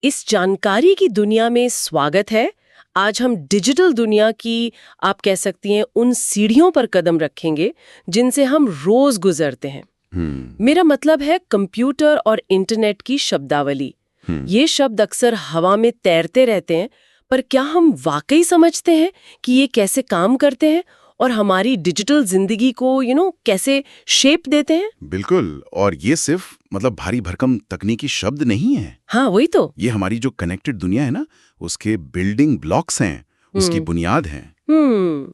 इस जानकारी की दुनिया में स्वागत है। आज हम डिजिटल दुनिया की, आप कह सकती हैं, उन सीढ़ियों पर कदम रखेंगे जिनसे हम रोज गुजरते हैं। मेरा मतलब है कंप्यूटर और इंटरनेट की शब्दावली। ये शब्द अक्सर हवा में तैरते रहते हैं, पर क्या हम वाकई समझते हैं कि ये कैसे काम करते हैं और हमारी डिजिटल जिंदगी को कैसे शेप देते हैं? बिल्कुल। और ये सिर्फ भारी भरकम तकनीकी शब्द नहीं है। हाँ, वही तो। ये हमारी जो कनेक्टेड दुनिया है ना, उसके बिल्डिंग ब्लॉक्स हैं, उसकी बुनियाद हैं।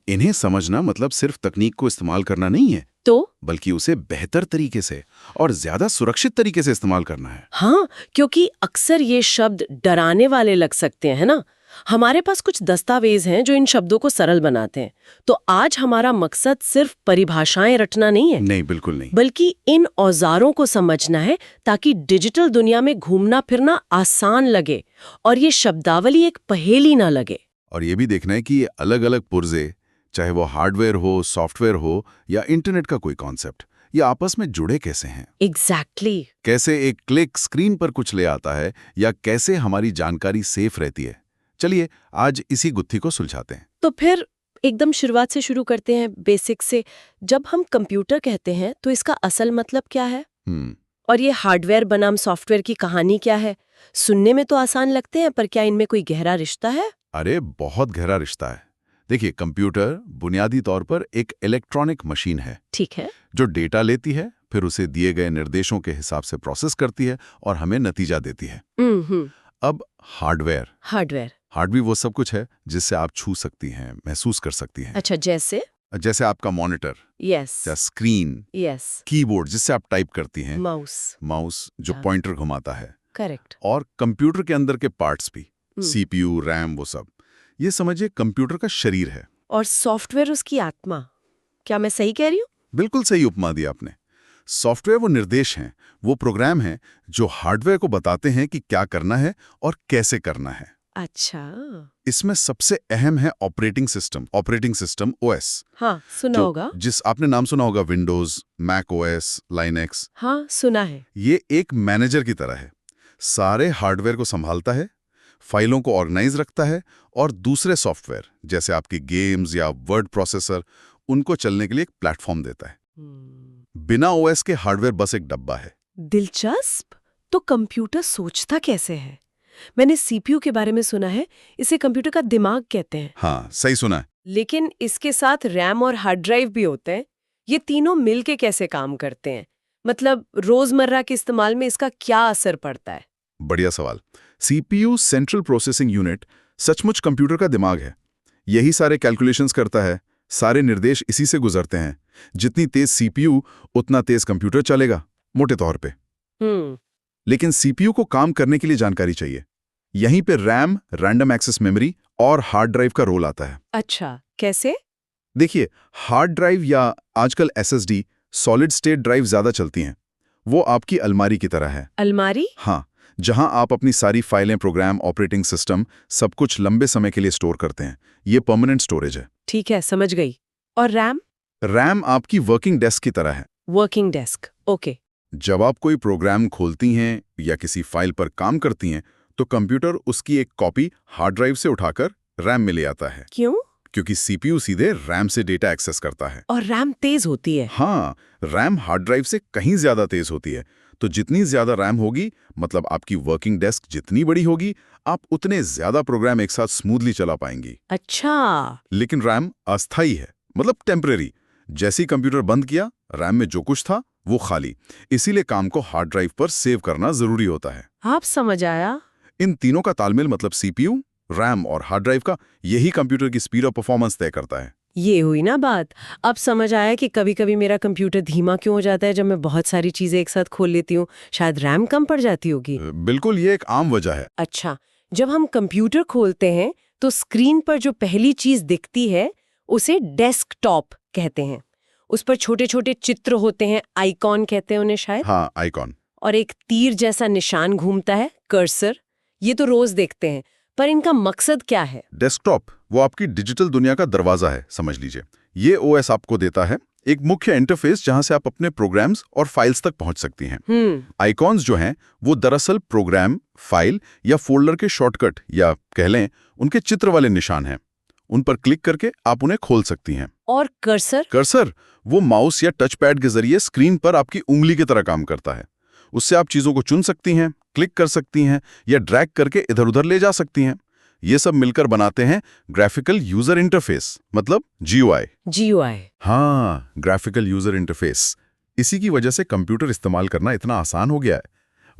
इन्हें समझना सिर्फ तकनीक को इस्तेमाल करना नहीं है, तो बल्कि उसे बेहतर तरीके से और ज्यादा सुरक्षित तरीके से इस्तेमाल करना है। हाँ, क्योंकि अक्सर ये शब्द डराने वाले लग सकते हैं, है ना? हमारे पास कुछ दस्तावेज हैं जो इन शब्दों को सरल बनाते हैं। तो आज हमारा मकसद सिर्फ परिभाषाएं रटना नहीं है। नहीं, बिल्कुल नहीं। बल्कि इन औजारों को समझना है ताकि डिजिटल दुनिया में घूमना फिरना आसान लगे और ये शब्दावली एक पहेली ना लगे। और ये भी देखना है कि ये अलग अलग पुर्जे, चाहे वो हार्डवेयर हो, सॉफ्टवेयर हो या इंटरनेट का कोई कॉन्सेप्ट, ये आपस में जुड़े कैसे हैं। एग्जैक्टली। कैसे एक क्लिक स्क्रीन पर कुछ ले आता है, या कैसे हमारी जानकारी सेफ रहती है। चलिए आज इसी गुत्थी को सुलझाते हैं। तो फिर एकदम शुरुआत से शुरू करते हैं, बेसिक से। जब हम कंप्यूटर कहते हैं तो इसका असल मतलब क्या है? और ये हार्डवेयर बनाम सॉफ्टवेयर की कहानी क्या है? सुनने में तो आसान लगते हैं, पर क्या इनमें कोई गहरा रिश्ता है? अरे बहुत गहरा रिश्ता है। देखिए, कंप्यूटर बुनियादी तौर पर एक इलेक्ट्रॉनिक मशीन है। ठीक है। जो डेटा लेती है, फिर उसे दिए गए निर्देशों के हिसाब से प्रोसेस करती है और हमें नतीजा देती है। अब हार्डवेयर हार्डवेयर वो सब कुछ है जिससे आप छू सकती हैं, महसूस कर सकती हैं। अच्छा, जैसे आपका मॉनिटर, यस, या स्क्रीन, यस, कीबोर्ड जिससे आप टाइप करती हैं, माउस जो पॉइंटर घुमाता है, करेक्ट। और कंप्यूटर के अंदर के पार्ट्स भी, सीपीयू, रैम, वो सब। ये समझिए कंप्यूटर का शरीर है। और सॉफ्टवेयर उसकी आत्मा। क्या मैं सही कह रही हूँ? बिल्कुल सही उपमा दी आपने। सॉफ्टवेयर वो निर्देश हैं, वो प्रोग्राम हैं जो हार्डवेयर को बताते हैं कि क्या करना है और कैसे करना है। अच्छा। इसमें सबसे अहम है ऑपरेटिंग सिस्टम ओएस। हाँ, सुना होगा। जिस आपने नाम सुना होगा, विंडोज, मैक ओएस, लाइनेक्स। हाँ, सुना है। ये एक मैनेजर की तरह है, सारे हार्डवेयर को संभालता है, फाइलों को ऑर्गेनाइज रखता है, और दूसरे सॉफ्टवेयर जैसे आपकी गेम्स या वर्ड प्रोसेसर, उनको चलने के लिए एक प्लेटफॉर्म देता है। बिना ओएस के हार्डवेयर बस एक डब्बा है। दिलचस्प। तो कंप्यूटर सोचता कैसे है? मैंने सीपीयू के बारे में सुना है, इसे कंप्यूटर का दिमाग कहते हैं। हाँ, सही सुना है। लेकिन इसके साथ रैम और हार्ड ड्राइव भी होते हैं। ये तीनों मिलके कैसे काम करते हैं? रोजमर्रा के इस्तेमाल में इसका क्या असर पड़ता है? बढ़िया सवाल। सीपीयू, सेंट्रल प्रोसेसिंग यूनिट, सचमुच कंप्यूटर का दिमाग है। यही सारे कैलकुलेशंस करता है, सारे निर्देश इसी से गुजरते हैं। जितनी तेज सीपीयू, उतना तेज कंप्यूटर चलेगा, मोटे तौर पे। लेकिन सीपीयू को काम करने के लिए जानकारी चाहिए। यहीं पे रैम, रैंडम एक्सेस मेमोरी, और हार्ड ड्राइव का रोल आता है। अच्छा, कैसे? देखिए, हार्ड ड्राइव या आजकल एसएसडी, सॉलिड स्टेट ड्राइव ज्यादा चलती हैं। वो आपकी अलमारी की तरह है। अलमारी? हाँ, जहां आप अपनी सारी फाइलें, प्रोग्राम, ऑपरेटिंग सिस्टम, सब कुछ लंबे समय के लिए स्टोर करते हैं। ये परमानेंट स्टोरेज है। ठीक है, समझ गई। और रैम? रैम आपकी वर्किंग डेस्क की तरह है। Working desk, okay. जब आप कोई प्रोग्राम खोलती हैं या किसी फाइल पर काम करती हैं, तो कंप्यूटर उसकी एक कॉपी हार्ड ड्राइव से उठाकर रैम में ले आता है। क्यों? क्योंकि सीपीयू सीधे रैम से डेटा एक्सेस करता है। और रैम तेज होती है? हाँ, रैम हार्ड ड्राइव से कहीं ज्यादा तेज होती है। तो जितनी ज्यादा रैम होगी, आपकी वर्किंग डेस्क जितनी बड़ी होगी, आप उतने ज्यादा प्रोग्राम एक साथ स्मूथली चला पाएंगी। अच्छा। लेकिन रैम अस्थायी है, टेम्परेरी। जैसे ही कंप्यूटर बंद किया, रैम में जो कुछ था वो खाली। इसीलिए काम को हार्ड ड्राइव पर सेव करना जरूरी होता है। आप समझ आया। इन तीनों का तालमेल सीपीयू, रैम और हार्ड ड्राइव का, यही कंप्यूटर की स्पीड और परफॉर्मेंस तय करता है। ये हुई ना बात। अब समझ आया कि कभी कभी मेरा कंप्यूटर धीमा क्यों हो जाता है जब मैं बहुत सारी चीजें एक साथ खोल लेती हूँ। शायद रैम कम पड़ जाती होगी। बिल्कुल, ये एक आम वजह है। अच्छा, जब हम कंप्यूटर खोलते हैं तो स्क्रीन पर जो पहली चीज दिखती है उसे डेस्कटॉप कहते हैं। उस पर छोटे छोटे चित्र होते हैं, आइकॉन कहते हैं उन्हें शायद। हाँ, आइकॉन। और एक तीर जैसा निशान घूमता है, कर्सर। ये तो रोज देखते हैं, पर इनका मकसद क्या है? डेस्कटॉप वो आपकी डिजिटल दुनिया का दरवाजा है, समझ लीजिए। ये ओएस आपको देता है एक मुख्य इंटरफेस जहां से आप अपने प्रोग्राम्स और फाइल्स तक पहुंच सकती हैं। आइकॉन्स जो हैं वो दरअसल प्रोग्राम, फाइल या फोल्डर के शॉर्टकट या कह लें उनके चित्र वाले निशान हैं। उन पर क्लिक करके आप उन्हें खोल सकती हैं। और कर्सर? कर्सर वो माउस या टच पैड के जरिए स्क्रीन पर आपकी उंगली की तरह काम करता है। उससे आप चीजों को चुन सकती हैं, क्लिक कर सकती हैं या ड्रैग करके इधर-उधर ले जा सकती हैं। ये सब मिलकर बनाते हैं ग्राफिकल यूजर इंटरफेस, मतलब GUI। GUI? हाँ, ग्राफिकल यूजर इंटरफेस। इसी की वजह से कंप्यूटर इस्तेमाल करना इतना आसान हो गया है,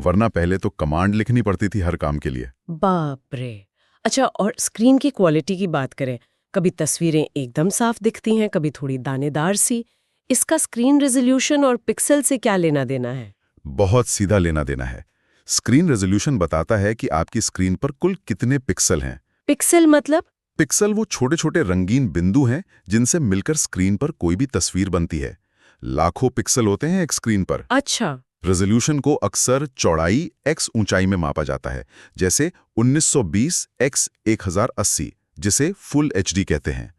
वरना पहले तो कमांड लिखनी पड़ती थी हर काम के लिए। बाप रे। अच्छा, और स्क्रीन की क्वालिटी की बात करें, कभी तस्वीरें एकदम साफ दिखती हैं, कभी थोड़ी दानेदार सी। इसका स्क्रीन रेजोल्यूशन और पिक्सल से क्या लेना देना है? बहुत सीधा लेना देना है। स्क्रीन रेजोल्यूशन बताता है कि आपकी स्क्रीन पर कुल कितने पिक्सल हैं। पिक्सल मतलब? पिक्सल वो छोटे-छोटे रंगीन बिंदु हैं जिनसे मिलकर स्क्रीन पर कोई भी तस्वीर बनती है। लाखों पिक्सल होते हैं एक स्क्रीन पर। अच्छा। रेजोल्यूशन को अक्सर चौड़ाई x ऊंचाई में मापा जाता है, जैसे 1920 x 1080, जिसे फुल HD कहते हैं।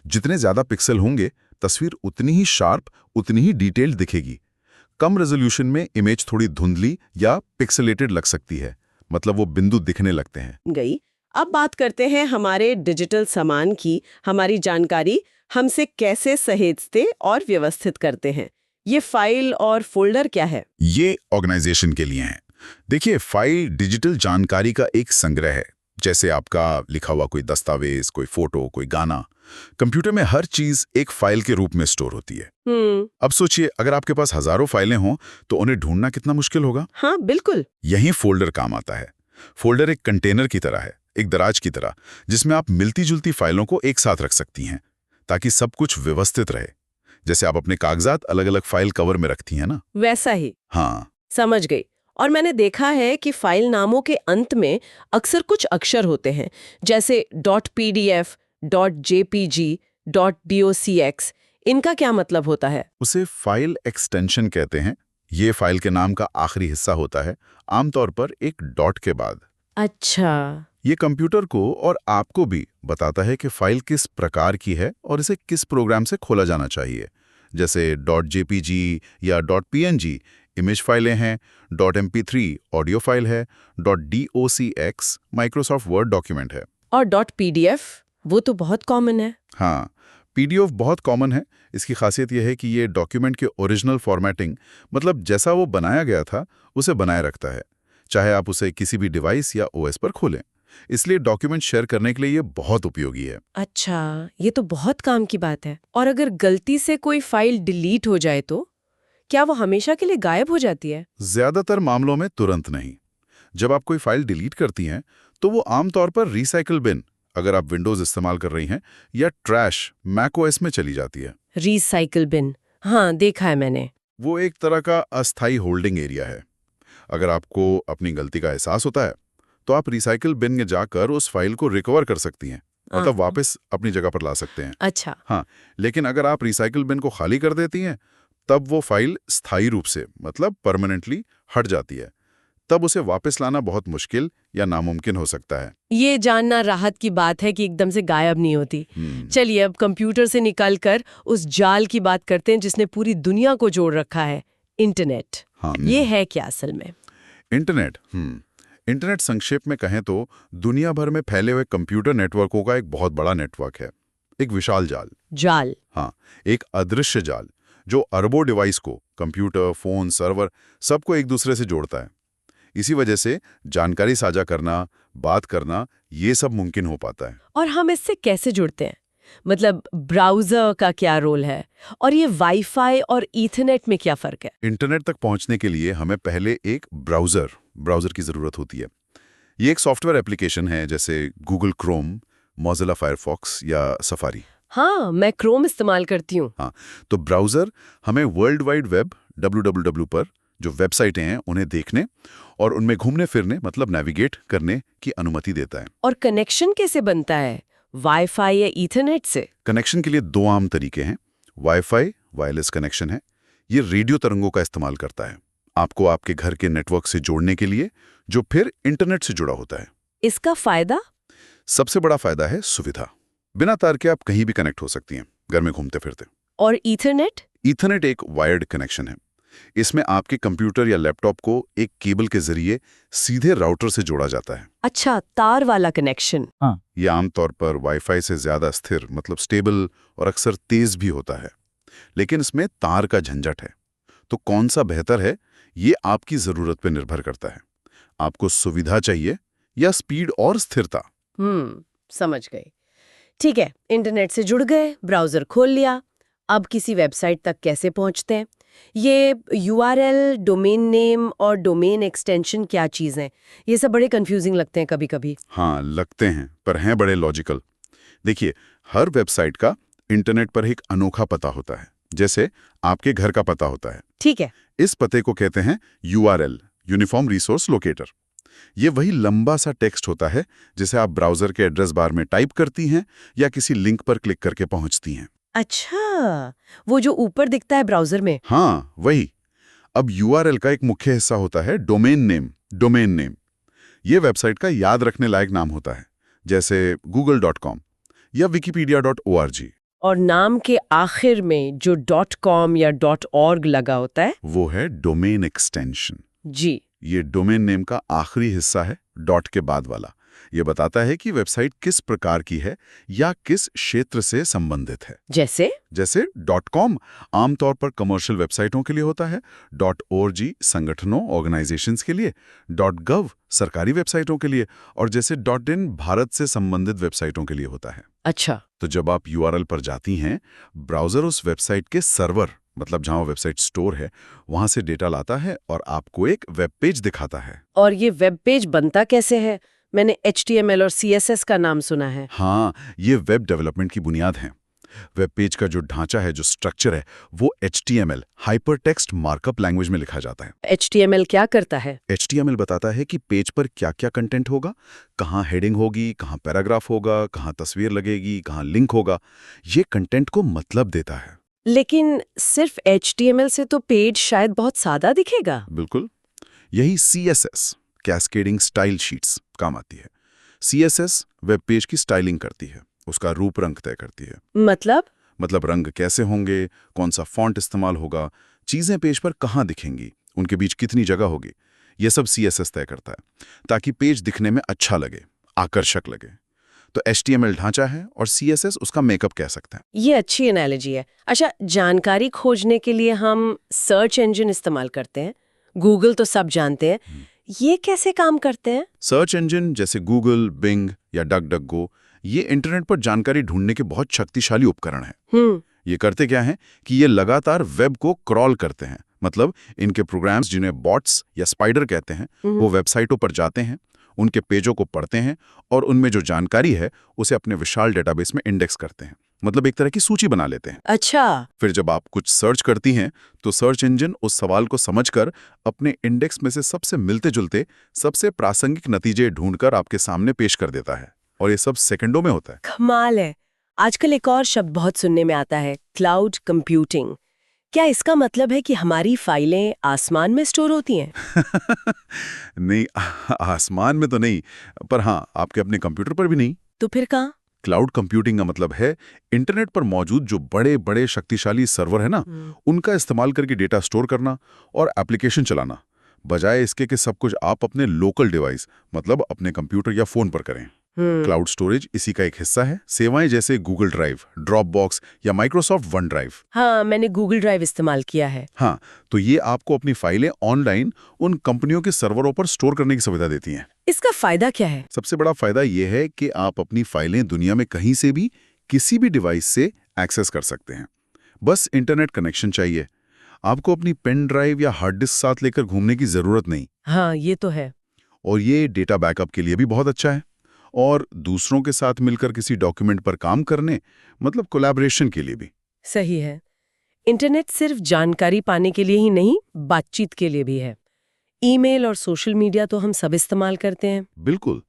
जितने ज्यादा पिक्सल होंगे, तस्वीर उतनी ही शार्प, उतनी ही डिटेल्ड दिखेगी। कम रेजोल्यूशन में इमेज थोड़ी धुंधली या पिक्सेलेटेड लग सकती है, मतलब वो बिंदु दिखने लगते हैं। गई। अब बात करते हैं हमारे डिजिटल सामान की। हमारी जानकारी हमसे कैसे सहेजते और व्यवस्थित करते हैं। ये फाइल और फोल्डर क्या है? ये ऑर्गेनाइजेशन के लिए है। देखिए, फाइल डिजिटल जानकारी का एक संग्रह है, जैसे आपका लिखा हुआ कोई दस्तावेज, कोई फोटो, कोई गाना। कंप्यूटर में हर चीज एक फाइल के रूप में स्टोर होती है। अब सोचिए, अगर आपके पास हजारों फाइलें हों तो उन्हें ढूंढना कितना मुश्किल होगा। हाँ, बिल्कुल। यही फोल्डर काम आता है। फोल्डर एक कंटेनर की तरह है, एक दराज की तरह, जिसमें आप मिलती जुलती फाइलों को एक साथ रख सकती हैं, ताकि सब कुछ व्यवस्थित रहे। जैसे आप अपने कागजात अलग अलग फाइल कवर में रखती हैं ना, वैसा ही। हाँ, समझ गई। और मैंने देखा है कि फाइल नामों के अंत में अक्सर कुछ अक्षर होते हैं, जैसे .pdf, .jpg, .docx। इनका क्या मतलब होता है? उसे फाइल एक्सटेंशन कहते हैं। ये फाइल के नाम का आखिरी हिस्सा होता है, आमतौर पर एक डॉट के बाद। अच्छा। ये कंप्यूटर को और आपको भी बताता है कि फाइल किस प्रकार की है और इसे किस प्रोग्राम से खोला जाना चाहिए। जैसे .jpg या .png इमेज फाइलें हैं, .mp3 ऑडियो फाइल है, .docx माइक्रोसॉफ्ट वर्ड डॉक्यूमेंट है। और .pdf वो तो बहुत कॉमन है। हाँ, PDF बहुत कॉमन है। इसकी खासियत यह है कि ये डॉक्यूमेंट के ओरिजिनल फॉर्मेटिंग, मतलब जैसा वो बनाया गया था, उसे बनाए रखता है, चाहे आप उसे किसी भी डिवाइस या OS पर खोलें। इसलिए डॉक्यूमेंट शेयर करने के लिए ये बहुत उपयोगी है। अच्छा, ये तो बहुत काम की बात है। और अगर गलती से कोई फाइल डिलीट हो जाए तो क्या वो हमेशा के लिए गायब हो जाती है? ज्यादातर मामलों में तुरंत नहीं। जब आप कोई फाइल डिलीट करती हैं, तो वो आमतौर पर रिसाइकिल बिन, अगर आप विंडोज इस्तेमाल कर रही हैं, या ट्रैश macOS में चली जाती है। रिसाइकिल बिन, हाँ देखा है मैंने। वो एक तरह का अस्थायी होल्डिंग एरिया है। अगर आपको अपनी गलती का एहसास होता है, तो आप रिसाइकिल बिन में जाकर उस फाइल को रिकवर कर सकती हैं, मतलब वापस अपनी जगह पर ला सकते हैं। अच्छा। हाँ, लेकिन अगर आप रिसाइकिल बिन को खाली कर देती हैं, तब वो फाइल स्थायी रूप से, मतलब परमानेंटली हट जाती है। तब उसे वापस लाना बहुत मुश्किल या नामुमकिन हो सकता है। ये जानना राहत की बात है कि एकदम से गायब नहीं होती। चलिए अब कंप्यूटर से निकलकर उस जाल की बात करते हैं जिसने पूरी दुनिया को जोड़ रखा है, इंटरनेट। हाँ, ये है क्या असल में? इंटरनेट संक्षेप में कहें तो दुनिया भर में फैले हुए कंप्यूटर नेटवर्कों का एक बहुत बड़ा नेटवर्क है, एक विशाल जाल। जाल? हाँ, एक अदृश्य जाल जो अरबों डिवाइस को, कंप्यूटर, फोन, सर्वर, सबको एक दूसरे से जोड़ता है। इसी वजह से जानकारी साझा करना, बात करना, ये सब मुमकिन हो पाता है। और हम इससे कैसे जुड़ते हैं? मतलब ब्राउजर का क्या रोल है? और ये वाईफाई और ईथरनेट में क्या फर्क है? इंटरनेट तक पहुंचने के लिए हमें पहले एक ब्राउजर की जरूरत होती है। ये एक सॉफ्टवेयर एप्लीकेशन है, जैसे गूगल क्रोम, मोजिला फायरफॉक्स या सफारी। हाँ, मैं क्रोम इस्तेमाल करती हूँ। हाँ, तो ब्राउजर हमें वर्ल्ड वाइड वेब www पर जो वेबसाइटें हैं उन्हें देखने और उनमें घूमने फिरने, मतलब नेविगेट करने की अनुमति देता है। और कनेक्शन कैसे बनता है, वाईफाई या ईथरनेट से? कनेक्शन के लिए दो आम तरीके हैं। वाईफाई वायरलेस कनेक्शन है, ये रेडियो तरंगों का इस्तेमाल करता है आपको आपके घर के नेटवर्क से जोड़ने के लिए, जो फिर इंटरनेट से जुड़ा होता है। इसका फायदा? सबसे बड़ा फायदा है सुविधा। बिना तार के आप कहीं भी कनेक्ट हो सकती हैं, घर में घूमते फिरते। और ईथरनेट? ईथरनेट एक वायर्ड कनेक्शन है। इसमें आपके कंप्यूटर या लैपटॉप को एक केबल के जरिए सीधे राउटर से जोड़ा जाता है। अच्छा, तार वाला कनेक्शन। ये आमतौर पर वाईफाई से ज्यादा स्थिर, मतलब स्टेबल और अक्सर तेज भी होता है, लेकिन इसमें तार का झंझट है। तो कौन सा बेहतर है, ये आपकी जरूरत पर निर्भर करता है। आपको सुविधा चाहिए या स्पीड और स्थिरता? समझ गई। ठीक है, इंटरनेट से जुड़ गए, ब्राउजर खोल लिया, अब किसी वेबसाइट तक कैसे पहुंचते हैं? ये URL, डोमेन नेम और डोमेन एक्सटेंशन क्या चीज़ हैं? ये सब बड़े कंफ्यूजिंग लगते हैं कभी-कभी। हाँ, लगते हैं, पर हैं बड़े लॉजिकल। देखिए, हर वेबसाइट का इंटरनेट पर एक अनोखा पता होता है, जैसे आपके घर का पता होता है। ठीक है। इस पते को कहते हैं URL, यूनिफॉर्म रिसोर्स लोकेटर। ये वही लंबा सा टेक्स्ट होता है जिसे आप ब्राउजर के एड्रेस बार में टाइप करती हैं या किसी लिंक पर क्लिक करके पहुंचती हैं। अच्छा, वो जो ऊपर दिखता है ब्राउजर में? हाँ, वही। अब URL का एक मुख्य हिस्सा होता है डोमेन नेम। ये वेबसाइट का याद रखने लायक नाम होता है, जैसे google.com या wikipedia.org। और नाम के आखिर में जो .com या .org लगा होता है, वो है डोमेन एक्सटेंशन। जी। ये डोमेन नेम का आखिरी हिस्सा है, डॉट के बाद वाला। ये बताता है कि वेबसाइट किस प्रकार की है या किस क्षेत्र से संबंधित है। जैसे .com आमतौर पर कमर्शियल वेबसाइटों के लिए होता है, .org संगठनों ऑर्गेनाइजेशंस के लिए, .gov सरकारी वेबसाइटों के लिए, और जैसे .in भारत से संबंधित वेबसाइटों के लिए होता है। अच्छा। तो जब आप URL पर जाती हैं, ब्राउजर उस वेबसाइट के सर्वर, मतलब जहां वेबसाइट स्टोर है, वहां से डेटा लाता है और आपको एक वेब पेज दिखाता है। और ये वेब पेज बनता कैसे है? मैंने HTML और CSS का नाम सुना है। हाँ, ये वेब डेवलपमेंट की बुनियाद है। वेब पेज का जो ढांचा है, जो स्ट्रक्चर है, वो HTML हाइपरटेक्स्ट मार्कअप लैंग्वेज में लिखा जाता है। HTML क्या करता है? HTML बताता है कि पेज पर क्या-क्या कंटेंट होगा, कहाँ हेडिंग होगी, कहाँ पैराग्राफ होगा, कहाँ तस्वीर लगेगी, कहाँ लिंक होगा। ये कंटेंट को मतलब देता है। लेकिन सिर्फ HTML से तो पेज शायद बहुत सादा दिखेगा। बिल्कुल, यही CSS कैस्केडिंग स्टाइल शीट्स काम आती है। CSS वेब पेज की स्टाइलिंग करती है, उसका रूप रंग तय करती है। मतलब रंग कैसे होंगे, कौन सा फॉन्ट इस्तेमाल होगा, चीजें पेज पर कहाँ दिखेंगी, उनके बीच कितनी जगह होगी, ये सब CSS तय करता है, ताकि पेज दिखने में अच्छा लगे, आकर्षक लगे। तो HTML ढांचा है और CSS उसका मेकअप कह सकते हैं। ये अच्छी एनालॉजी है। अच्छा, जानकारी खोजने के लिए हम सर्च इंजन इस्तेमाल करते हैं, गूगल तो सब जानते हैं, ये कैसे काम करते हैं? सर्च इंजन जैसे गूगल, बिंग या डक-डक-गो, ये इंटरनेट पर जानकारी ढूंढने के बहुत शक्तिशाली उपकरण हैं। ये करते क्या हैं कि ये लगातार वेब को क्रॉल करते हैं, मतलब इनके प्रोग्राम्स, जिन्हें बॉट्स या स्पाइडर कहते हैं, वो वेबसाइटों पर जाते हैं, उनके पेजों को पढ़ते हैं और उनमें जो जानकारी है उसे अपने विशाल डेटाबेस में इंडेक्स करते हैं, मतलब एक तरह की सूची बना लेते हैं। अच्छा। फिर जब आप कुछ सर्च करती हैं तो सर्च इंजन उस सवाल को समझकर अपने इंडेक्स में से सबसे मिलते जुलते, सबसे प्रासंगिक नतीजे ढूंढकर आपके सामने पेश कर देता है, और ये सब सेकंडों में होता है। कमाल है। आजकल एक और शब्द बहुत सुनने में आता है, क्लाउड कंप्यूटिंग। क्या इसका मतलब है कि हमारी फाइलें आसमान में स्टोर होती हैं? नहीं, आसमान में तो नहीं, पर हाँ, आपके अपने कंप्यूटर पर भी नहीं। तो फिर कहाँ? क्लाउड कंप्यूटिंग का मतलब है इंटरनेट पर मौजूद जो बड़े बड़े शक्तिशाली सर्वर है ना, उनका इस्तेमाल करके डेटा स्टोर करना और एप्लीकेशन चलाना, बजाय इसके कि सब कुछ आप अपने लोकल डिवाइस, मतलब अपने कंप्यूटर या फोन पर करें। क्लाउड स्टोरेज इसी का एक हिस्सा है। सेवाएं जैसे गूगल ड्राइव, ड्रॉपबॉक्स या माइक्रोसॉफ्ट वन ड्राइव। हाँ, मैंने गूगल ड्राइव इस्तेमाल किया है। हाँ, तो ये आपको अपनी फाइलें ऑनलाइन उन कंपनियों के सर्वरों पर स्टोर करने की सुविधा देती हैं। इसका फायदा क्या है? सबसे बड़ा फायदा ये है कि आप अपनी फाइलें दुनिया में कहीं से भी, किसी भी डिवाइस से एक्सेस कर सकते हैं। बस इंटरनेट कनेक्शन चाहिए। आपको अपनी पेन ड्राइव या हार्ड डिस्क साथ लेकर घूमने की जरूरत नहीं। हाँ, ये तो है। और ये डेटा बैकअप के लिए भी बहुत अच्छा है, और दूसरों के साथ मिलकर किसी डॉक्यूमेंट पर काम करने, मतलब कोलैबोरेशन के लिए भी। सही है। इंटरनेट सिर्फ जानकारी पाने के लिए ही नहीं, बातचीत के लिए भी है। ईमेल और सोशल मीडिया तो हम सब इस्तेमाल करते हैं। बिल्कुल।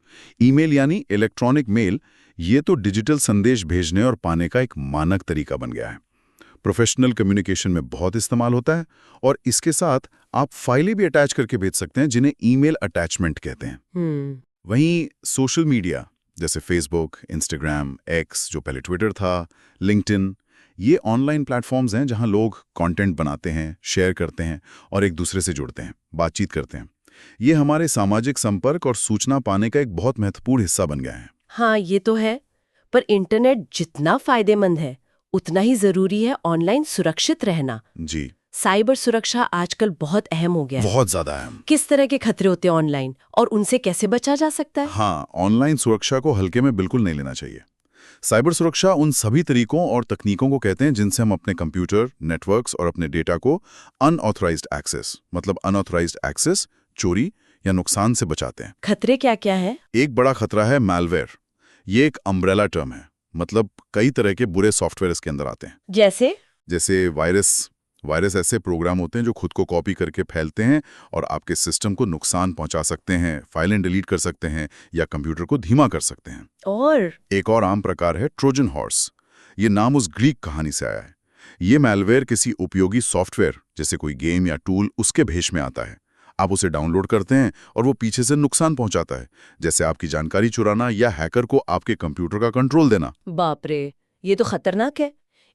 ईमेल यानी इलेक्ट्रॉनिक मेल, ये तो डिजिटल संदेश भेजने और पाने का एक मानक तरीका बन गया है। प्रोफेशनल कम्युनिकेशन में बहुत इस्तेमाल होता है, और इसके साथ आप फाइलें भी अटैच करके भेज सकते हैं, जिन्हें ईमेल अटैचमेंट कहते हैं। वहीं सोशल मीडिया जैसे फेसबुक, इंस्टाग्राम, एक्स जो पहले ट्विटर था, लिंक्डइन, ये ऑनलाइन प्लेटफॉर्म्स हैं जहां लोग कंटेंट बनाते हैं, शेयर करते हैं और एक दूसरे से जुड़ते हैं, बातचीत करते हैं। ये हमारे सामाजिक संपर्क और सूचना पाने का एक बहुत महत्वपूर्ण हिस्सा बन गया है। हाँ, ये तो है। पर इंटरनेट जितना फायदेमंद है उतना ही जरूरी है ऑनलाइन सुरक्षित रहना। जी, साइबर सुरक्षा आजकल बहुत अहम हो गया है। बहुत ज्यादा अहम। किस तरह के खतरे होते हैं ऑनलाइन और उनसे कैसे बचा जा सकता है? हाँ, ऑनलाइन सुरक्षा को हल्के में बिल्कुल नहीं लेना चाहिए। साइबर सुरक्षा उन सभी तरीकों और तकनीकों को कहते हैं जिनसे हम अपने कंप्यूटर, नेटवर्क्स और अपने डेटा को अनऑथराइज्ड एक्सेस, चोरी या नुकसान से बचाते हैं। खतरे क्या क्या है? एक बड़ा खतरा है मैलवेयर। ये एक अम्ब्रेला टर्म है, मतलब कई तरह के बुरे सॉफ्टवेयर इसके अंदर आते हैं। जैसे वायरस ऐसे प्रोग्राम होते हैं जो खुद को कॉपी करके फैलते हैं और आपके सिस्टम को नुकसान पहुंचा सकते हैं, फाइलें डिलीट कर सकते हैं या कंप्यूटर को धीमा कर सकते हैं। और एक और आम प्रकार है ट्रोजन हॉर्स। ये नाम उस ग्रीक कहानी से आया है। ये मैलवेयर किसी उपयोगी सॉफ्टवेयर जैसे कोई गेम या टूल उसके भेष में आता है। आप उसे डाउनलोड करते हैं और वो पीछे से नुकसान पहुंचाता है, जैसे आपकी जानकारी चुराना या हैकर को आपके कंप्यूटर का कंट्रोल देना। बाप रे, ये तो खतरनाक है।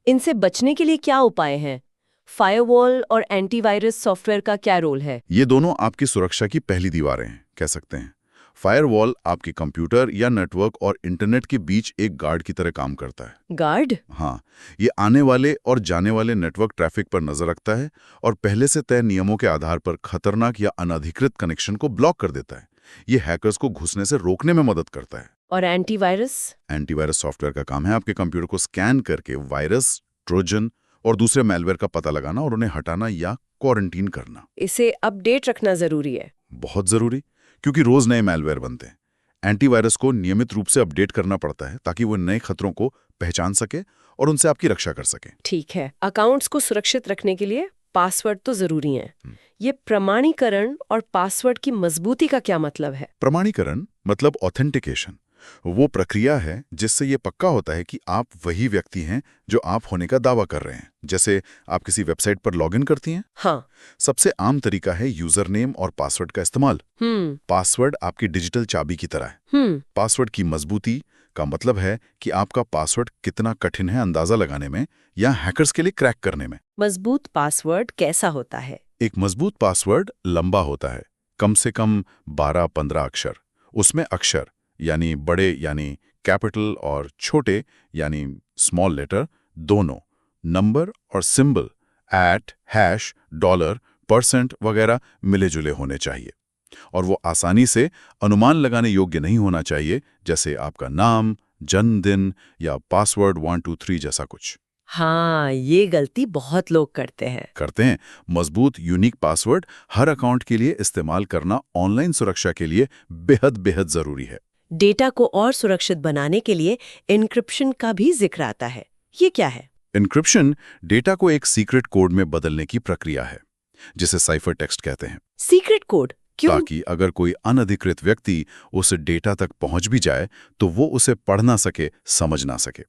इनसे बचने के लिए क्या उपाय हैं? फायरवॉल और एंटीवायरस सॉफ्टवेयर का क्या रोल है? ये दोनों आपकी सुरक्षा की पहली दीवारें हैं, कह सकते हैं। फायरवॉल आपके कंप्यूटर या नेटवर्क और इंटरनेट के बीच एक गार्ड की तरह काम करता है। गार्ड? हाँ, ये आने वाले और जाने वाले नेटवर्क ट्रैफिक पर नजर रखता है और पहले से तय नियमों के आधार पर खतरनाक या अनधिकृत कनेक्शन को ब्लॉक कर देता है। ये हैकर्स को घुसने से रोकने में मदद करता है। और एंटीवायरस? एंटीवायरस सॉफ्टवेयर का काम है आपके कंप्यूटर को स्कैन करके वायरस, ट्रोजन और दूसरे मैलवेयर का पता लगाना और उन्हें हटाना या क्वारंटीन करना। इसे अपडेट रखना जरूरी है। बहुत जरूरी, क्योंकि रोज नए मैलवेयर बनते हैं। एंटीवायरस को नियमित रूप से अपडेट करना पड़ता है ताकि वो नए खतरों को पहचान सके और उनसे आपकी रक्षा कर सके। ठीक है, अकाउंट्स को सुरक्षित रखने के लिए पासवर्ड तो जरूरी है। ये प्रमाणीकरण और पासवर्ड की मजबूती का क्या मतलब है? प्रमाणीकरण मतलब ऑथेंटिकेशन। वो प्रक्रिया है जिससे ये पक्का होता है कि आप वही व्यक्ति हैं जो आप होने का दावा कर रहे हैं। जैसे आप किसी वेबसाइट पर लॉगिन करती हैं। हाँ। सबसे आम तरीका है यूजर नेम और पासवर्ड का इस्तेमाल। पासवर्ड आपकी डिजिटल चाबी की तरह है। पासवर्ड की मजबूती का मतलब है कि आपका पासवर्ड कितना कठिन है अंदाजा लगाने में या हैकर्स के लिए क्रैक करने में। मजबूत पासवर्ड कैसा होता है? एक मजबूत पासवर्ड लंबा होता है, कम से कम 12-15 अक्षर। उसमें अक्षर यानी बड़े यानी कैपिटल और छोटे यानी स्मॉल लेटर दोनों, नंबर और सिंबल @ $, % वगैरह मिले जुले होने चाहिए। और वो आसानी से अनुमान लगाने योग्य नहीं होना चाहिए, जैसे आपका नाम, जन्मदिन या पासवर्ड 123 जैसा कुछ। हाँ, ये गलती बहुत लोग करते हैं। मजबूत यूनिक पासवर्ड हर अकाउंट के लिए इस्तेमाल करना ऑनलाइन सुरक्षा के लिए बेहद जरूरी है। डेटा को और सुरक्षित बनाने के लिए एन्क्रिप्शन का भी जिक्र आता है। ये क्या है? एन्क्रिप्शन डेटा को एक सीक्रेट कोड में बदलने की प्रक्रिया है, जिसे साइफर टेक्स्ट कहते हैं। सीक्रेट कोड क्यों? ताकि अगर कोई अनधिकृत व्यक्ति उस डेटा तक पहुंच भी जाए तो वो उसे पढ़ ना सके, समझ ना सके।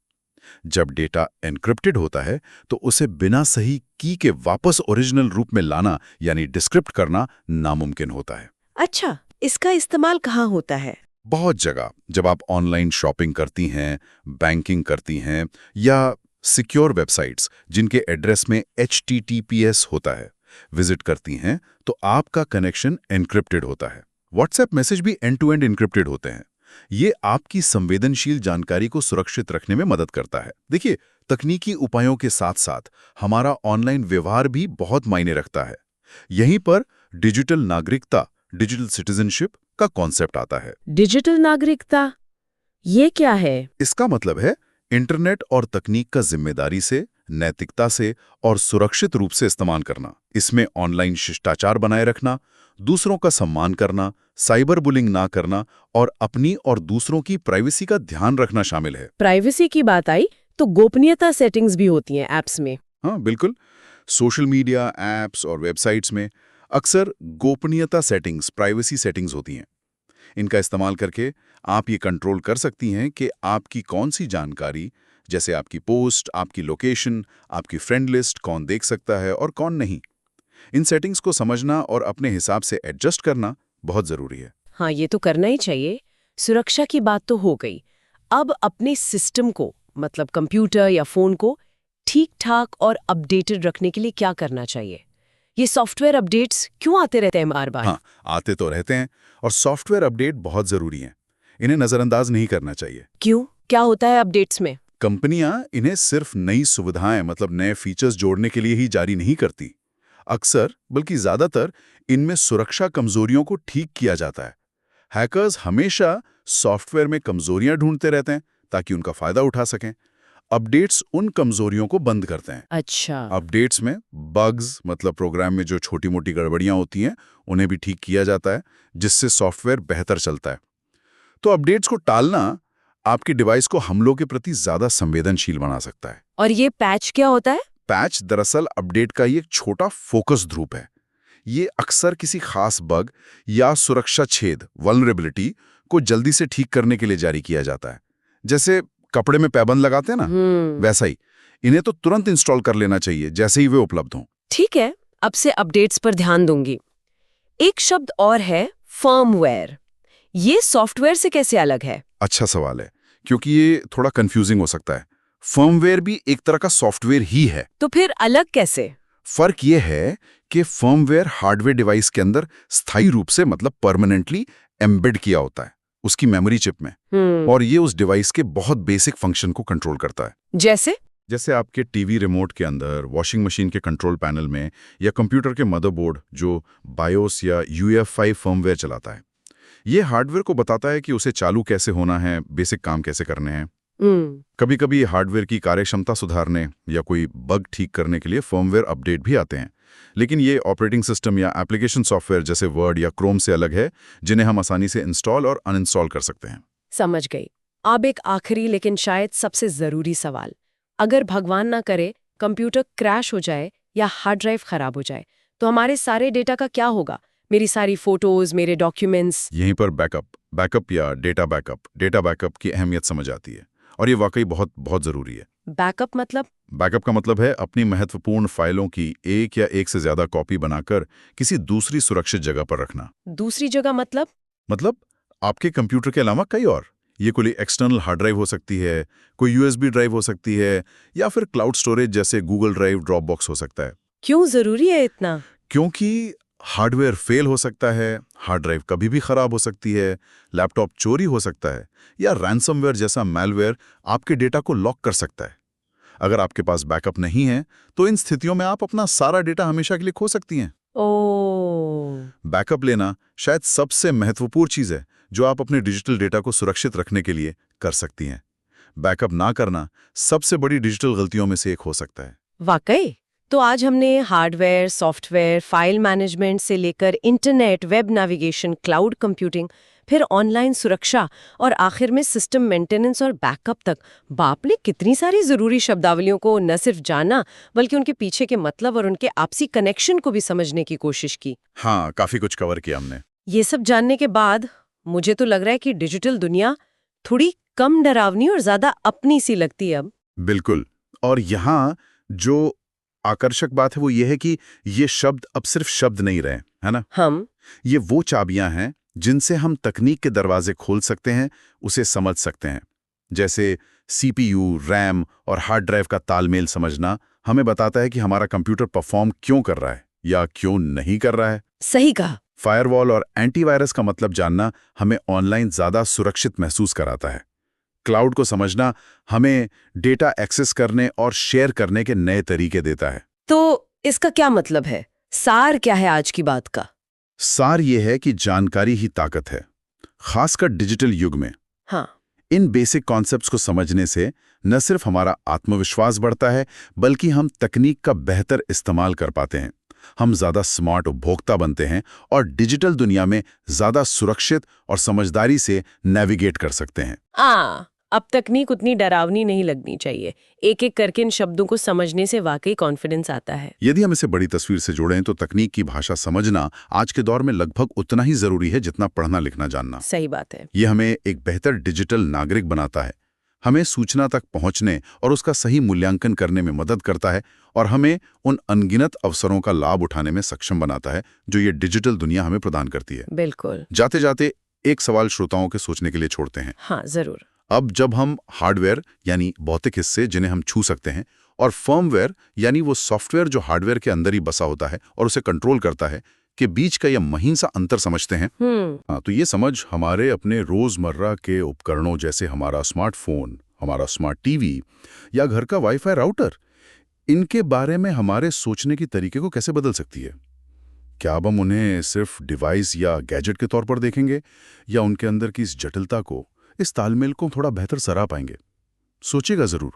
जब डेटा एन्क्रिप्टेड होता है तो उसे बिना सही की के वापस ओरिजिनल रूप में लाना यानी डिस्क्रिप्ट करना नामुमकिन होता है। अच्छा, इसका इस्तेमाल कहाँ होता है? बहुत जगह। जब आप ऑनलाइन शॉपिंग करती हैं, बैंकिंग करती हैं या सिक्योर वेबसाइट्स जिनके एड्रेस में HTTPS होता है विजिट करती हैं, तो आपका कनेक्शन एन्क्रिप्टेड होता है। व्हाट्सएप मैसेज भी एंड टू एंड एन्क्रिप्टेड होते हैं। ये आपकी संवेदनशील जानकारी को सुरक्षित रखने में मदद करता है। देखिए, तकनीकी उपायों के साथ साथ हमारा ऑनलाइन व्यवहार भी बहुत मायने रखता है। यहीं पर डिजिटल नागरिकता, डिजिटल सिटीजनशिप का कॉन्सेप्ट आता है। डिजिटल नागरिकता, ये क्या है? इसका मतलब है इंटरनेट और तकनीक का जिम्मेदारी से, नैतिकता से और सुरक्षित रूप से इस्तेमाल करना। इसमें ऑनलाइन शिष्टाचार बनाए रखना, दूसरों का सम्मान करना, साइबर बुलिंग ना करना और अपनी और दूसरों की प्राइवेसी का ध्यान रखना शामिल है। प्राइवेसी की बात आई तो गोपनीयता सेटिंग्स भी होती हैं ऐप्स में। हाँ, बिल्कुल। सोशल मीडिया, ऐप्स और वेबसाइट्स में अक्सर गोपनीयता सेटिंग्स, प्राइवेसी सेटिंग्स होती हैं। इनका इस्तेमाल करके आप ये कंट्रोल कर सकती हैं कि आपकी कौन सी जानकारी, जैसे आपकी पोस्ट, आपकी लोकेशन, आपकी फ्रेंड लिस्ट कौन देख सकता है और कौन नहीं। इन सेटिंग्स को समझना और अपने हिसाब से एडजस्ट करना बहुत जरूरी है। हाँ, ये तो करना ही चाहिए। सुरक्षा की बात तो हो गई। अब अपने सिस्टम को, मतलब कंप्यूटर या फोन को ठीक ठाक और अपडेटेड रखने के लिए क्या करना चाहिए? ये सॉफ्टवेयर अपडेट्स क्यों आते रहते हैं बार-बार? हाँ, आते तो रहते हैं और सॉफ्टवेयर अपडेट बहुत जरूरी हैं। इन्हें नजरअंदाज नहीं करना चाहिए। क्यों? क्या होता है अपडेट्स में? कंपनियां इन्हें सिर्फ नई सुविधाएं मतलब नए फीचर्स जोड़ने के लिए ही जारी नहीं करती। अक्सर बल्कि ज्यादातर इनमें सुरक्षा कमजोरियों को ठीक किया जाता है। हैकर्स हमेशा सॉफ्टवेयर में कमजोरियां ढूंढते रहते हैं ताकि उनका फायदा उठा सकें। अपडेट्स उन कमजोरियों को बंद करते हैं। अच्छा। अपडेट्स में बग्स मतलब प्रोग्राम में जो छोटी-मोटी गड़बड़ियां होती हैं उन्हें भी ठीक किया जाता है, जिससे सॉफ्टवेयर बेहतर चलता है। तो अपडेट्स को टालना आपके डिवाइस को हमलों के प्रति ज्यादा संवेदनशील बना सकता है। और ये पैच क्या होता है? पैच दरअसल अपडेट का एक छोटा फोकस ध्रुव है। ये अक्सर किसी खास बग या सुरक्षा छेद वल्नरेबिलिटी को जल्दी से ठीक करने के लिए जारी किया जाता है। जैसे कपड़े में पैबंद लगाते हैं ना, वैसा ही इन्हें तो तुरंत इंस्टॉल कर लेना चाहिए जैसे ही वे उपलब्ध हों। ठीक है, अब से अपडेट्स पर ध्यान दूंगी। एक शब्द और है, फर्मवेयर। ये सॉफ्टवेयर से कैसे अलग है? अच्छा सवाल है, क्योंकि ये थोड़ा कंफ्यूजिंग हो सकता है। फर्मवेयर भी एक तरह का सॉफ्टवेयर ही है। तो फिर अलग कैसे? फर्क ये है कि फर्मवेयर हार्डवेयर डिवाइस के अंदर स्थायी रूप से मतलब परमानेंटली एम्बेड किया होता है उसकी मेमोरी चिप में, और ये उस डिवाइस के बहुत बेसिक फंक्शन को कंट्रोल करता है। जैसे आपके टीवी रिमोट के अंदर, वॉशिंग मशीन के कंट्रोल पैनल में, या कंप्यूटर के मदरबोर्ड जो बायोस या UEFI फर्मवेयर चलाता है। ये हार्डवेयर को बताता है कि उसे चालू कैसे होना है, बेसिक काम कैसे करने हैं। कभी-कभी हार्डवेयर की कार्यक्षमता सुधारने या कोई बग ठीक करने के लिए फर्मवेयर अपडेट भी आते हैं, लेकिन ये ऑपरेटिंग सिस्टम या एप्लीकेशन सॉफ्टवेयर जैसे वर्ड या क्रोम से अलग है, जिन्हें हम आसानी से इंस्टॉल और अनइंस्टॉल कर सकते हैं। समझ गई। अब एक आखिरी लेकिन शायद सबसे जरूरी सवाल, अगर भगवान ना करे कंप्यूटर क्रैश हो जाए या हार्ड ड्राइव खराब हो जाए, तो हमारे सारे डेटा का क्या होगा? मेरी सारी फोटोज, मेरे डॉक्यूमेंट्स? यहीं पर बैकअप या डेटा बैकअप की अहमियत समझ आती है, और ये वाकई बहुत बहुत जरूरी है। बैकअप मतलब? बैकअप का मतलब है अपनी महत्वपूर्ण फाइलों की एक या एक से ज्यादा कॉपी बनाकर किसी दूसरी सुरक्षित जगह पर रखना। दूसरी जगह मतलब आपके कंप्यूटर के अलावा कई और। ये कोई एक्सटर्नल हार्ड ड्राइव हो सकती है, कोई USB ड्राइव हो सकती है, या फिर क्लाउड स्टोरेज जैसे गूगल ड्राइव, ड्रॉपबॉक्स हो सकता है। क्यों जरूरी है इतना? क्योंकि हार्डवेयर फेल हो सकता है, हार्ड ड्राइव कभी भी खराब हो सकती है, लैपटॉप चोरी हो सकता है, या रैंसमवेयर जैसा मैलवेयर आपके डेटा को लॉक कर सकता है। अगर आपके पास बैकअप नहीं है, तो इन स्थितियों में आप अपना सारा डेटा हमेशा के लिए खो सकती हैं। बैकअप लेना शायद सबसे महत्वपूर्ण चीज है जो आप अपने डिजिटल डेटा को सुरक्षित रखने के लिए कर सकती हैं। बैकअप ना करना सबसे बड़ी डिजिटल गलतियों में से एक हो सकता है। वाकई? तो आज हमने हार्डवेयर, सॉफ्टवेयर, फाइल मैनेजमेंट से लेकर internet, web navigation, cloud computing, फिर ऑनलाइन सुरक्षा और आखिर में सिस्टम मेंटेनेंस और बैकअप तक, बाप ने कितनी सारी जरूरी शब्दावलियों को न सिर्फ जाना बल्कि उनके पीछे के मतलब और उनके आपसी कनेक्शन को भी समझने की कोशिश की। हाँ, काफी कुछ कवर किया हमने। ये सब जानने के बाद मुझे तो लग रहा है कि डिजिटल दुनिया थोड़ी कम डरावनी और ज्यादा अपनी सी लगती है अब। बिल्कुल। और यहाँ जो आकर्षक बात है वो ये है कि ये शब्द अब सिर्फ शब्द नहीं रहे, है ना? ये वो चाबियां हैं जिनसे हम तकनीक के दरवाजे खोल सकते हैं, उसे समझ सकते हैं। जैसे CPU, RAM और हार्ड ड्राइव का तालमेल समझना हमें बताता है कि हमारा कंप्यूटर परफॉर्म क्यों कर रहा है या क्यों नहीं कर रहा है। सही कहा। फायरवॉल और एंटीवायरस का मतलब जानना हमें ऑनलाइन ज्यादा सुरक्षित महसूस कराता है। क्लाउड को समझना हमें डेटा एक्सेस करने और शेयर करने के नए तरीके देता है। तो इसका क्या मतलब है? सार क्या है आज की बात का? सार ये है कि जानकारी ही ताकत है, खासकर डिजिटल युग में। हाँ। इन बेसिक कॉन्सेप्ट्स को समझने से न सिर्फ हमारा आत्मविश्वास बढ़ता है, बल्कि हम तकनीक का बेहतर इस्तेमाल कर पाते हैं। हम ज्यादा स्मार्ट उपभोक्ता बनते हैं और डिजिटल दुनिया में ज्यादा सुरक्षित और समझदारी से नेविगेट कर सकते हैं। अब तकनीक उतनी डरावनी नहीं लगनी चाहिए। एक एक करके इन शब्दों को समझने से वाकई कॉन्फिडेंस आता है। यदि हम इसे बड़ी तस्वीर से जोड़ें तो तकनीक की भाषा समझना आज के दौर में लगभग उतना ही जरूरी है जितना पढ़ना लिखना जानना। सही बात है। ये हमें एक बेहतर डिजिटल नागरिक बनाता है, हमें सूचना तक पहुंचने और उसका सही मूल्यांकन करने में मदद करता है, और हमें उन अनगिनत अवसरों का लाभ उठाने में सक्षम बनाता है जो ये डिजिटल दुनिया हमें प्रदान करती है। बिल्कुल। जाते जाते एक सवाल श्रोताओं के सोचने के लिए छोड़ते हैं। हाँ, जरूर। अब जब हम हार्डवेयर यानी भौतिक हिस्से जिन्हें हम छू सकते हैं और फर्मवेयर यानी वो सॉफ्टवेयर जो हार्डवेयर के अंदर ही बसा होता है और उसे कंट्रोल करता है, के बीच का यह महीन सा अंतर समझते हैं। हाँ, तो ये समझ हमारे अपने रोजमर्रा के उपकरणों जैसे हमारा स्मार्टफोन, हमारा स्मार्ट टीवी या घर का वाईफाई राउटर, इनके बारे में हमारे सोचने की तरीके को कैसे बदल सकती है? क्या अब हम उन्हें सिर्फ डिवाइस या गैजेट के तौर पर देखेंगे या उनके अंदर की इस जटिलता को, इस तालमेल को थोड़ा बेहतर सराह पाएंगे? सोचिएगा जरूर।